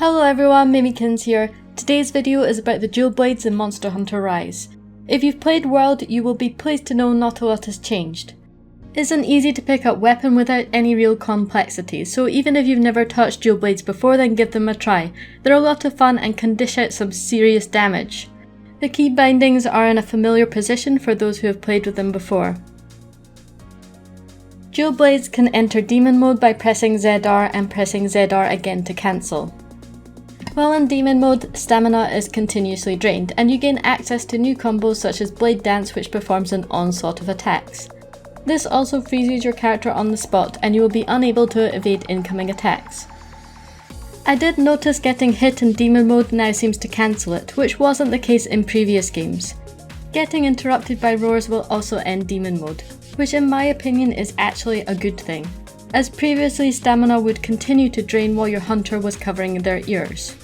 Hello everyone, Mimikins here. Today's video is about the dual blades in Monster Hunter Rise. If you've played World, you will be pleased to know not a lot has changed. It's an easy to pick up weapon without any real complexity, so even if you've never touched dual blades before, then give them a try. They're a lot of fun and can dish out some serious damage. The key bindings are in a familiar position for those who have played with them before. Dual blades can enter demon mode by pressing ZR and pressing ZR again to cancel. While in demon mode, stamina is continuously drained, and you gain access to new combos such as Blade Dance, which performs an onslaught of attacks. This also freezes your character on the spot, and you will be unable to evade incoming attacks. I did notice getting hit in demon mode now seems to cancel it, which wasn't the case in previous games. Getting interrupted by roars will also end demon mode, which in my opinion is actually a good thing, as previously stamina would continue to drain while your hunter was covering their ears.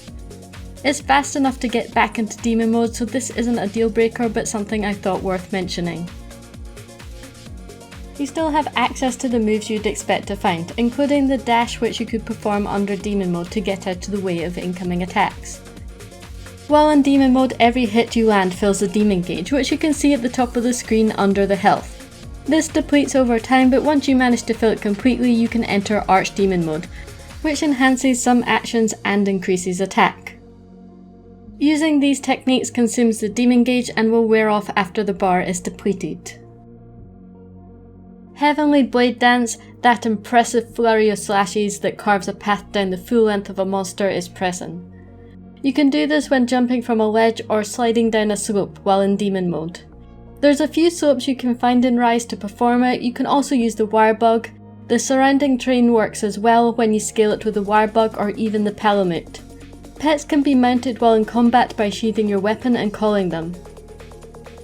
It's fast enough to get back into demon mode, so this isn't a deal breaker, but something I thought worth mentioning. You still have access to the moves you'd expect to find, including the dash, which you could perform under demon mode to get out of the way of incoming attacks. While in demon mode, every hit you land fills the demon gauge, which you can see at the top of the screen under the health. This depletes over time, but once you manage to fill it completely, you can enter Archdemon mode, which enhances some actions and increases attack. Using these techniques consumes the demon gauge and will wear off after the bar is depleted. Heavenly Blade Dance, that impressive flurry of slashes that carves a path down the full length of a monster, is present. You can do this when jumping from a ledge or sliding down a slope while in demon mode. There's a few slopes you can find in Rise to perform it. You can also use the wire bug. The surrounding terrain works as well when you scale it with the wire bug or even the palamute. Pets can be mounted while in combat by sheathing your weapon and calling them.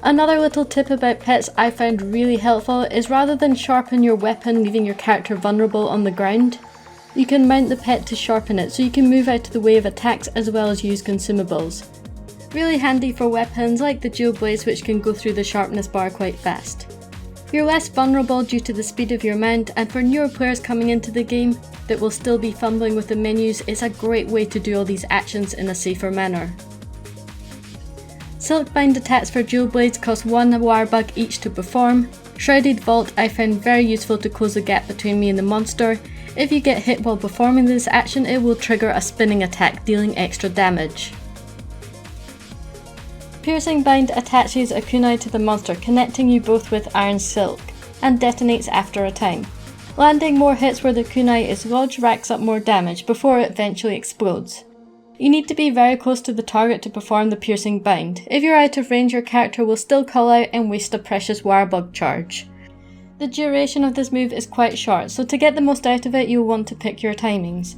Another little tip about pets I found really helpful is rather than sharpen your weapon leaving your character vulnerable on the ground, you can mount the pet to sharpen it so you can move out of the way of attacks as well as use consumables. Really handy for weapons like the dual blades, which can go through the sharpness bar quite fast. You're less vulnerable due to the speed of your mount, and for newer players coming into the game that will still be fumbling with the menus, it's a great way to do all these actions in a safer manner. Silkbind attacks for dual blades cost 1 wire bug each to perform. Shrouded Vault I found very useful to close the gap between me and the monster. If you get hit while performing this action, it will trigger a spinning attack, dealing extra damage. Piercing Bind attaches a kunai to the monster, connecting you both with Iron Silk, and detonates after a time. Landing more hits where the kunai is lodged racks up more damage before it eventually explodes. You need to be very close to the target to perform the Piercing Bind. If you're out of range, your character will still call out and waste a precious wirebug charge. The duration of this move is quite short, so to get the most out of it, you'll want to pick your timings.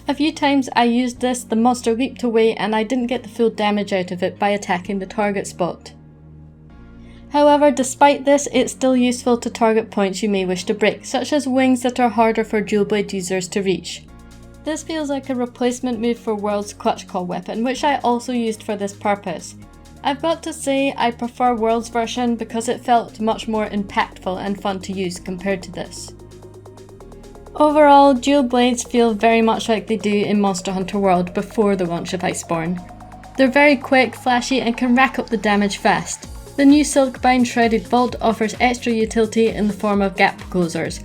A few times I used this, the monster leaped away and I didn't get the full damage out of it by attacking the target spot. However, despite this, it's still useful to target points you may wish to break, such as wings that are harder for dual blade users to reach. This feels like a replacement move for World's Clutch Call weapon, which I also used for this purpose. I've got to say I prefer World's version because it felt much more impactful and fun to use compared to this. Overall, dual blades feel very much like they do in Monster Hunter World before the launch of Iceborne. They're very quick, flashy, and can rack up the damage fast. The new Silkbind Shrouded Vault offers extra utility in the form of gap closers,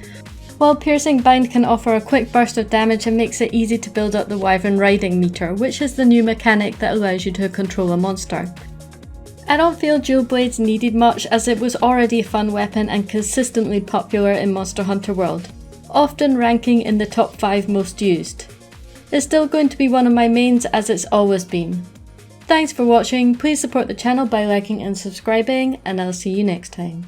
while Piercing Bind can offer a quick burst of damage and makes it easy to build up the Wyvern riding meter, which is the new mechanic that allows you to control a monster. I don't feel dual blades needed much, as it was already a fun weapon and consistently popular in Monster Hunter World, often ranking in the top 5 most used. It's still going to be one of my mains, as it's always been. Thanks for watching, please support the channel by liking and subscribing, and I'll see you next time.